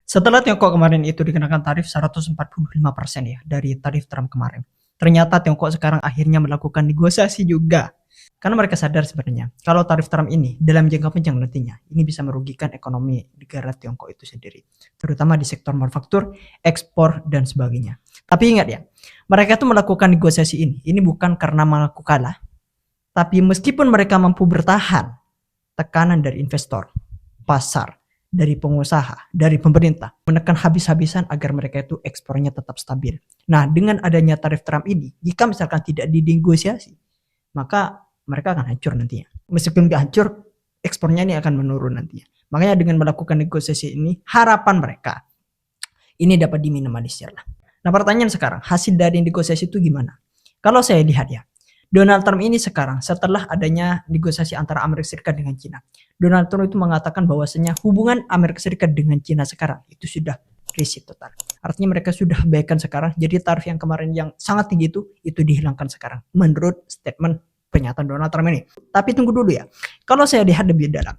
Setelah Tiongkok kemarin itu dikenakan tarif 145% ya dari tarif Trump kemarin. Ternyata Tiongkok sekarang akhirnya melakukan negosiasi juga. Karena mereka sadar sebenarnya kalau tarif Trump ini dalam jangka panjang nantinya ini bisa merugikan ekonomi negara Tiongkok itu sendiri, terutama di sektor manufaktur, ekspor dan sebagainya. Tapi ingat ya, mereka tuh melakukan negosiasi ini bukan karena mengaku kalah, tapi meskipun mereka mampu bertahan, tekanan dari investor, pasar, dari pengusaha, dari pemerintah menekan habis-habisan agar mereka itu ekspornya tetap stabil. Nah, dengan adanya tarif Trump ini, jika misalkan tidak dinegosiasi, maka mereka akan hancur nantinya. Meskipun nggak hancur, ekspornya ini akan menurun nantinya. Makanya dengan melakukan negosiasi ini, harapan mereka ini dapat diminimalisir lah. Nah, pertanyaan sekarang, hasil dari negosiasi itu gimana? Kalau saya lihat ya, Donald Trump ini sekarang setelah adanya negosiasi antara Amerika Serikat dengan Cina, Donald Trump itu mengatakan bahwasanya hubungan Amerika Serikat dengan Cina sekarang itu sudah krisis total. Artinya mereka sudah baikan sekarang. Jadi tarif yang kemarin yang sangat tinggi itu dihilangkan sekarang. Menurut statement pernyataan Donald Trump ini. Tapi tunggu dulu ya. Kalau saya lihat lebih dalam,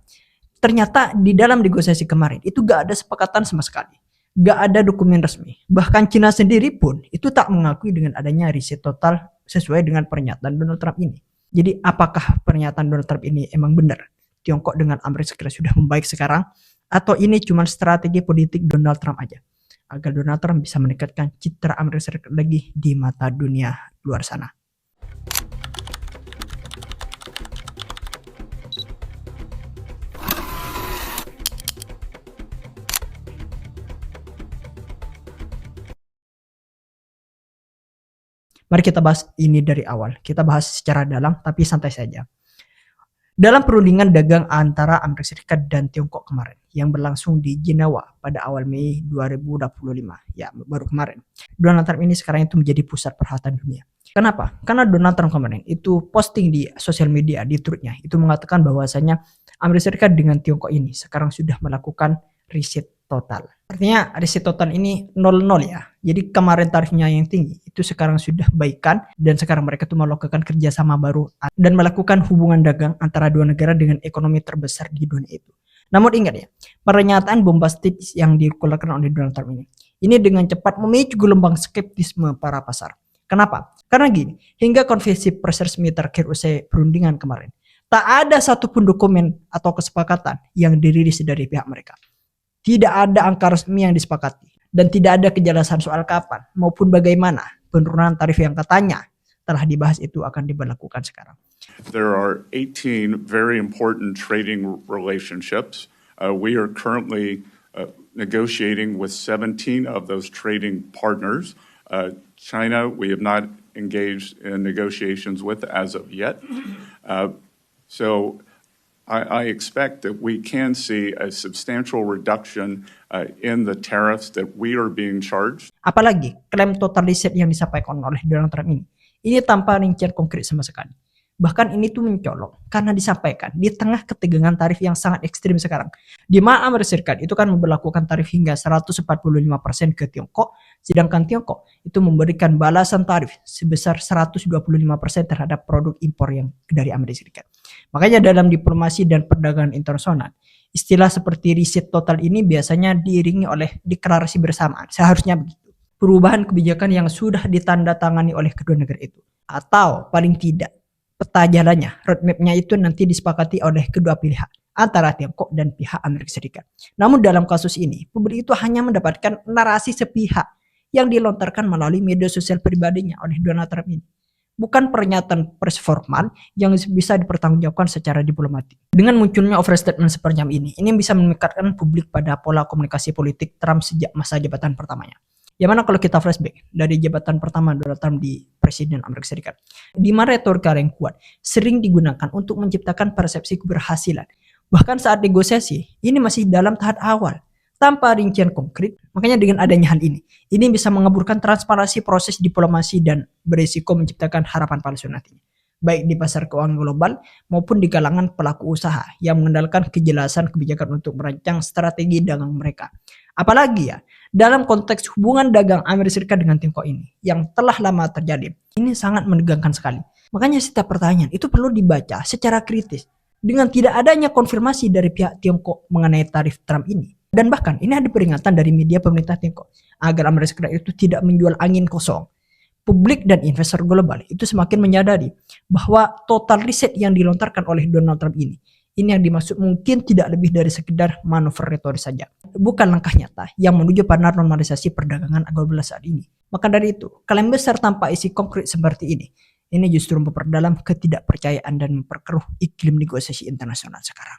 ternyata di dalam negosiasi kemarin itu gak ada sepakatan sama sekali. Gak ada dokumen resmi. Bahkan Cina sendiri pun itu tak mengakui dengan adanya riset total sesuai dengan pernyataan Donald Trump ini. Jadi apakah pernyataan Donald Trump ini emang benar? Tiongkok dengan Amerika Serikat sudah membaik sekarang? Atau ini cuma strategi politik Donald Trump aja? Agar Donald Trump bisa meningkatkan citra Amerika Serikat lagi di mata dunia luar sana. Mari kita bahas ini dari awal. Kita bahas secara dalam tapi santai saja. Dalam perundingan dagang antara Amerika Serikat dan Tiongkok kemarin yang berlangsung di Jenewa pada awal Mei 2025, ya baru kemarin, Donald Trump ini sekarang itu menjadi pusat perhatian dunia. Kenapa? Karena Donald Trump kemarin itu posting di sosial media, di tweetnya itu mengatakan bahwasanya Amerika Serikat dengan Tiongkok ini sekarang sudah melakukan riset total. Artinya riset total ini 0-0 ya. Jadi kemarin tarifnya yang tinggi itu sekarang sudah baikan dan sekarang mereka tuh melakukan kerjasama baru dan melakukan hubungan dagang antara dua negara dengan ekonomi terbesar di dunia itu. Namun ingat ya, pernyataan bombastik yang dikeluarkan oleh Donald Trump ini dengan cepat memicu gelombang skeptisme para pasar. Kenapa? Karena gini, hingga konferensi pers resmi terakhir usai perundingan kemarin, tak ada satupun dokumen atau kesepakatan yang dirilis dari pihak mereka. Tidak ada angka resmi yang disepakati dan tidak ada kejelasan soal kapan maupun bagaimana penurunan tarif yang katanya telah dibahas itu akan diberlakukan sekarang. There are 18 very important trading relationships. We are currently negotiating with 17 of those trading partners. China, we have not engaged in negotiations with as of yet. So I expect that we can see a substantial reduction in the tariffs that we are being charged. Apalagi klaim total riset yang disampaikan oleh Donald Trump ini tanpa rincian konkret sama sekali. Bahkan ini tuh mencolok karena disampaikan di tengah ketegangan tarif yang sangat ekstrim sekarang. Di mana Amerika Serikat itu kan memberlakukan tarif hingga 145% ke Tiongkok, sedangkan Tiongkok itu memberikan balasan tarif sebesar 125% terhadap produk impor yang dari Amerika Serikat. Makanya dalam diplomasi dan perdagangan internasional, istilah seperti riset total ini biasanya diiringi oleh deklarasi bersamaan. Seharusnya begitu. Perubahan kebijakan yang sudah ditandatangani oleh kedua negara itu. Atau paling tidak, peta jalannya, roadmap-nya itu nanti disepakati oleh kedua pihak antara Tiongkok dan pihak Amerika Serikat. Namun dalam kasus ini, publik itu hanya mendapatkan narasi sepihak yang dilontarkan melalui media sosial pribadinya oleh Donald Trump ini. Bukan pernyataan pers formal yang bisa dipertanggungjawabkan secara diplomatik. Dengan munculnya overstatement seperti ini bisa memekatkan publik pada pola komunikasi politik Trump sejak masa jabatan pertamanya. Yang mana kalau kita flashback dari jabatan pertama Donald Trump di Presiden Amerika Serikat, di mana retorika yang kuat sering digunakan untuk menciptakan persepsi keberhasilan. Bahkan saat negosiasi, ini masih dalam tahap awal, tanpa rincian konkret. Makanya dengan adanya hal ini bisa mengaburkan transparansi proses diplomasi dan berisiko menciptakan harapan palsu nantinya. Baik di pasar keuangan global maupun di kalangan pelaku usaha yang mengandalkan kejelasan kebijakan untuk merancang strategi dagang mereka. Apalagi ya, dalam konteks hubungan dagang Amerika Serikat dengan Tiongkok ini yang telah lama terjadi, ini sangat menegangkan sekali. Makanya setiap pertanyaan itu perlu dibaca secara kritis. Dengan tidak adanya konfirmasi dari pihak Tiongkok mengenai tarif Trump ini, Dan bahkan ini ada peringatan dari media pemerintah Tiongkok agar Amerika Serikat itu tidak menjual angin kosong. Publik dan investor global itu semakin menyadari bahwa total riset yang dilontarkan oleh Donald Trump ini yang dimaksud mungkin tidak lebih dari sekedar manuver retoris saja. Bukan langkah nyata yang menuju pada normalisasi perdagangan global saat ini. Maka dari itu, klaim besar tanpa isi konkret seperti ini justru memperdalam ketidakpercayaan dan memperkeruh iklim negosiasi internasional sekarang.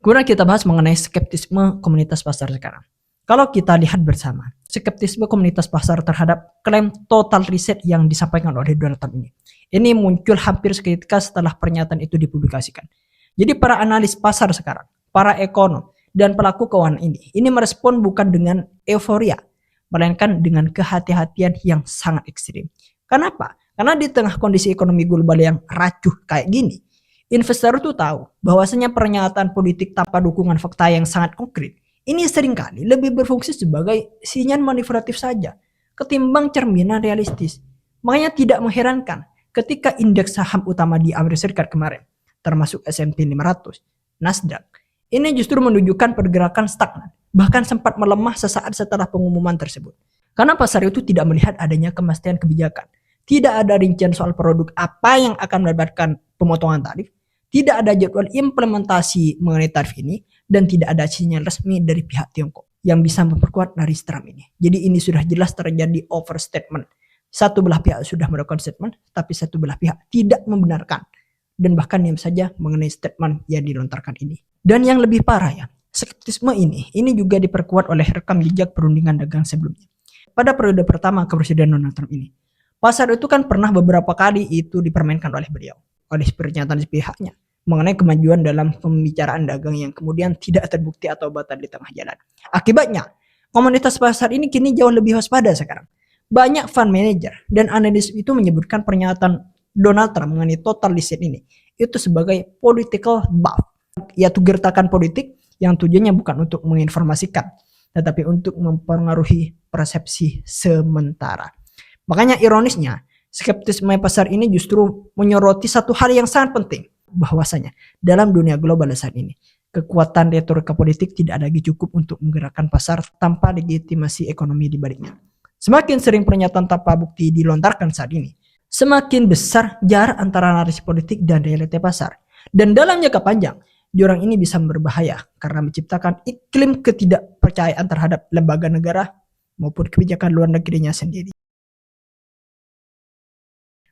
Kemudian kita bahas mengenai skeptisme komunitas pasar sekarang. Kalau kita lihat bersama, skeptisme komunitas pasar terhadap klaim total riset yang disampaikan oleh Donald Trump ini muncul hampir seketika setelah pernyataan itu dipublikasikan. Jadi para analis pasar sekarang, para ekonom, dan pelaku keuangan ini merespon bukan dengan euforia, melainkan dengan kehati-hatian yang sangat ekstrim. Kenapa? Karena di tengah kondisi ekonomi global yang racuh kayak gini, investor itu tahu bahwasanya pernyataan politik tanpa dukungan fakta yang sangat konkret ini seringkali lebih berfungsi sebagai sinyal manipulatif saja ketimbang cerminan realistis. Makanya tidak mengherankan ketika indeks saham utama di Amerika Serikat kemarin, termasuk S&P 500, Nasdaq, ini justru menunjukkan pergerakan stagnan, bahkan sempat melemah sesaat setelah pengumuman tersebut. Karena pasar itu tidak melihat adanya kemastian kebijakan. Tidak ada rincian soal produk apa yang akan mendapatkan pemotongan tarif, tidak ada jadwal implementasi mengenai tarif ini, dan tidak ada sinyal resmi dari pihak Tiongkok yang bisa memperkuat laris Trump ini. Jadi ini sudah jelas terjadi overstatement. Satu belah pihak sudah melakukan statement, tapi satu belah pihak tidak membenarkan. Dan bahkan diam saja mengenai statement yang dilontarkan ini. Dan yang lebih parah ya, skeptisme ini juga diperkuat oleh rekam jejak perundingan dagang sebelumnya. Pada periode pertama kepresidenan Donald Trump ini, pasar itu kan pernah beberapa kali itu dipermainkan oleh beliau, oleh pernyataan pihaknya, mengenai kemajuan dalam pembicaraan dagang yang kemudian tidak terbukti atau batal di tengah jalan. Akibatnya, komunitas pasar ini kini jauh lebih waspada sekarang. Banyak fund manager dan analis itu menyebutkan pernyataan Donald Trump mengenai total riset ini itu sebagai political bluff, yaitu gertakan politik yang tujuannya bukan untuk menginformasikan, tetapi untuk mempengaruhi persepsi sementara. Makanya ironisnya, skeptisme pasar ini justru menyoroti satu hal yang sangat penting, bahwasanya dalam dunia global saat ini, kekuatan retorika politik tidak lagi cukup untuk menggerakkan pasar tanpa legitimasi ekonomi di baliknya. Semakin sering pernyataan tanpa bukti dilontarkan saat ini, semakin besar jarak antara narasi politik dan realita pasar. Dan dalam jangka panjang, jurang ini bisa berbahaya karena menciptakan iklim ketidakpercayaan terhadap lembaga negara maupun kebijakan luar negerinya sendiri.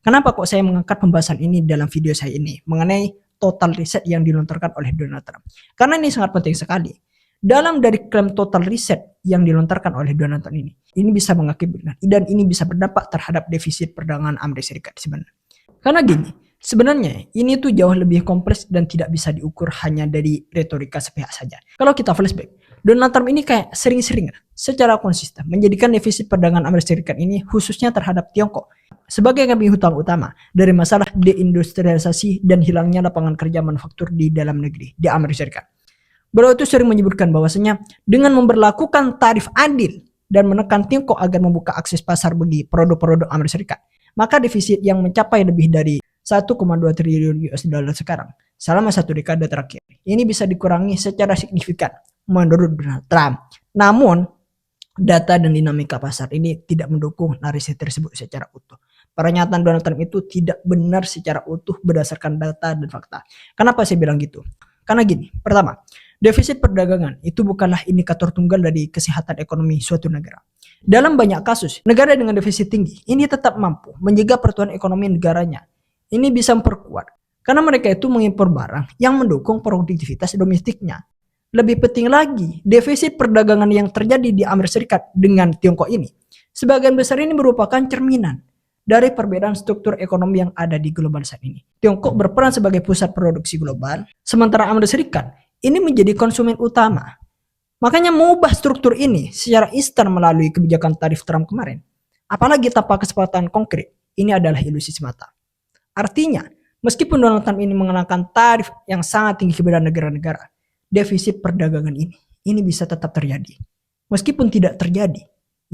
Kenapa kok saya mengangkat pembahasan ini dalam video saya ini mengenai total riset yang dilontarkan oleh Donald Trump? Karena ini sangat penting sekali. Dalam dari klaim total riset yang dilontarkan oleh Donald Trump ini bisa mengakibatkan dan ini bisa berdampak terhadap defisit perdagangan Amerika Serikat sebenarnya. Karena gini, sebenarnya ini tuh jauh lebih kompleks dan tidak bisa diukur hanya dari retorika sepihak saja. Kalau kita flashback, Donald Trump ini kayak sering-sering secara konsisten menjadikan defisit perdagangan Amerika Serikat ini khususnya terhadap Tiongkok sebagai kambing hitam utama dari masalah deindustrialisasi dan hilangnya lapangan kerja manufaktur di dalam negeri di Amerika Serikat. Beliau itu sering menyebutkan bahwasanya dengan memberlakukan tarif adil dan menekan Tiongkok agar membuka akses pasar bagi produk-produk Amerika Serikat, maka defisit yang mencapai lebih dari 1,2 triliun US dollar sekarang selama satu dekade terakhir ini bisa dikurangi secara signifikan menurut Donald Trump. Namun data dan dinamika pasar ini tidak mendukung narasi tersebut secara utuh. Pernyataan Donald Trump itu tidak benar secara utuh berdasarkan data dan fakta. Kenapa saya bilang gitu? Karena gini, pertama, defisit perdagangan itu bukanlah indikator tunggal dari kesehatan ekonomi suatu negara. Dalam banyak kasus, negara dengan defisit tinggi ini tetap mampu menjaga pertumbuhan ekonomi negaranya. Ini bisa memperkuat karena mereka itu mengimpor barang yang mendukung produktivitas domestiknya. Lebih penting lagi, defisit perdagangan yang terjadi di Amerika Serikat dengan Tiongkok ini, sebagian besar ini merupakan cerminan dari perbedaan struktur ekonomi yang ada di global saat ini. Tiongkok berperan sebagai pusat produksi global, sementara Amerika Serikat ini menjadi konsumen utama. Makanya mengubah struktur ini secara instan melalui kebijakan tarif Trump kemarin, apalagi tanpa kesepakatan konkret, ini adalah ilusi semata. Artinya, meskipun Donald Trump ini mengenakan tarif yang sangat tinggi kepada negara-negara, defisit perdagangan ini bisa tetap terjadi. Meskipun tidak terjadi,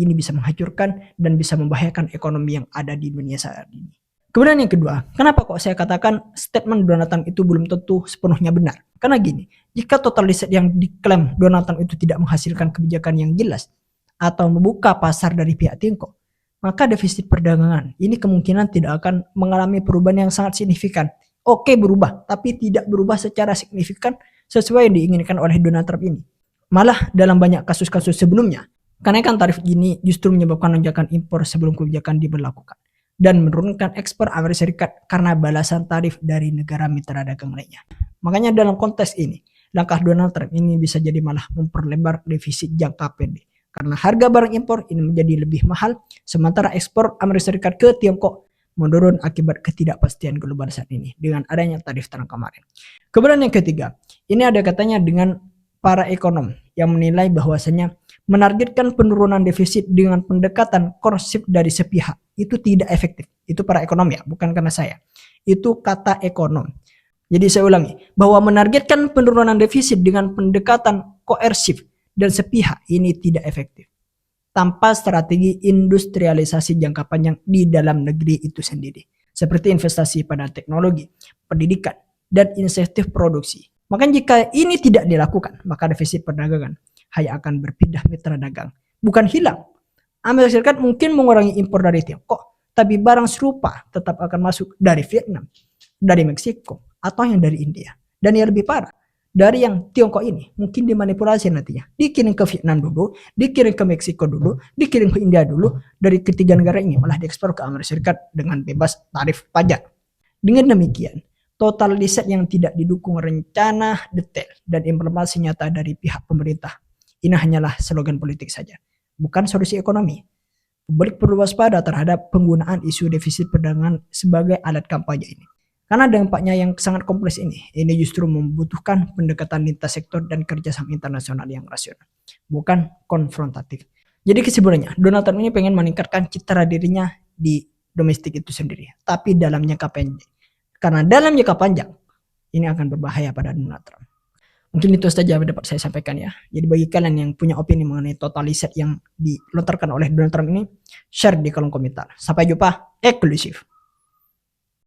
ini bisa menghancurkan dan bisa membahayakan ekonomi yang ada di dunia saat ini. Kemudian yang kedua, kenapa kok saya katakan statement Donald Trump itu belum tentu sepenuhnya benar? Karena gini, jika total reset yang diklaim Donald Trump itu tidak menghasilkan kebijakan yang jelas atau membuka pasar dari pihak Tiongkok, maka defisit perdagangan ini kemungkinan tidak akan mengalami perubahan yang sangat signifikan. Oke, berubah, tapi tidak berubah secara signifikan sesuai yang diinginkan oleh Donald Trump ini. Malah dalam banyak kasus-kasus sebelumnya, kenaikan tarif ini justru menyebabkan lonjakan impor sebelum kebijakan diberlakukan dan menurunkan ekspor Amerika Serikat karena balasan tarif dari negara mitra dagang lainnya. Makanya dalam konteks ini, langkah Donald Trump ini bisa jadi malah memperlebar defisit jangka pendek. Karena harga barang impor ini menjadi lebih mahal, sementara ekspor Amerika Serikat ke Tiongkok menurun akibat ketidakpastian global saat ini dengan adanya tarif Trump kemarin. Kemudian yang ketiga, ini ada katanya dengan para ekonom yang menilai bahwasanya menargetkan penurunan defisit dengan pendekatan korsif dari sepihak itu tidak efektif. Itu para ekonom ya, bukan karena saya. Itu kata ekonom. Jadi saya ulangi, bahwa menargetkan penurunan defisit dengan pendekatan koersif dan sepihak ini tidak efektif. Tanpa strategi industrialisasi jangka panjang di dalam negeri itu sendiri. Seperti investasi pada teknologi, pendidikan, dan insentif produksi. Maka jika ini tidak dilakukan, maka defisit perdagangan hanya akan berpindah mitra dagang. Bukan hilang. Amerika Serikat mungkin mengurangi impor dari Tiongkok, tapi barang serupa tetap akan masuk dari Vietnam, dari Meksiko, atau yang dari India. Dan yang lebih parah, dari yang Tiongkok ini mungkin dimanipulasi nantinya. Dikirim ke Vietnam dulu, dikirim ke Meksiko dulu, dikirim ke India dulu. Dari ketiga negara ini malah diekspor ke Amerika Serikat dengan bebas tarif pajak. Dengan demikian, total riset yang tidak didukung rencana detail dan implementasi nyata dari pihak pemerintah. Ini hanyalah slogan politik saja, bukan solusi ekonomi. Publik perlu waspada terhadap penggunaan isu defisit perdagangan sebagai alat kampanye ini. Karena dampaknya yang sangat kompleks ini justru membutuhkan pendekatan lintas sektor dan kerjasama internasional yang rasional, bukan konfrontatif. Jadi kesimpulannya, Donald Trump ini pengen meningkatkan citra dirinya di domestik itu sendiri, tapi dalam jangka pendek. Karena dalam jangka panjang, ini akan berbahaya pada Donald Trump. Mungkin itu saja yang dapat saya sampaikan ya. Jadi bagi kalian yang punya opini mengenai total reset yang dilontarkan oleh Donald Trump ini, share di kolom komentar. Sampai jumpa, eksklusif.